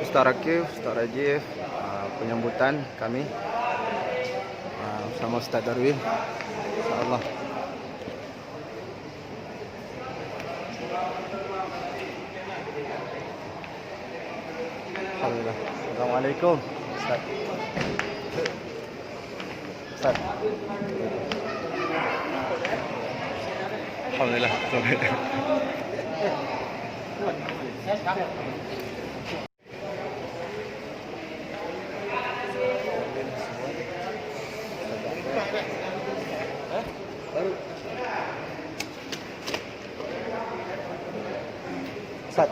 Ustaz Rakif, Ustaz Rajif, penyambutan kami bersama Ustaz Darwin, insyaAllah. Alhamdulillah. Assalamualaikum Ustaz. Ustaz. Alhamdulillah. Ustaz.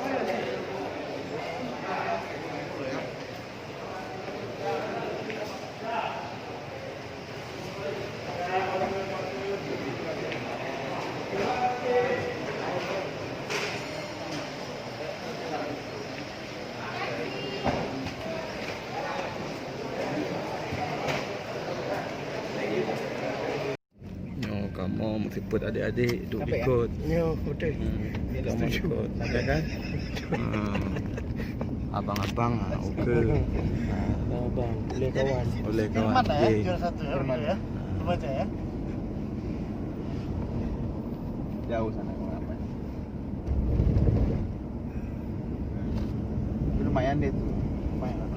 Kamu mesti adik-adik duduk ikut. Ya, betul. Kamu ikut, ya kan? Abang-abang, okey. Abang, boleh kawan. Boleh kawan. Firman ya, jual satu ya. Ya. Baca ya. Jauh sana apa? Lumayan deh tu. Lumayan.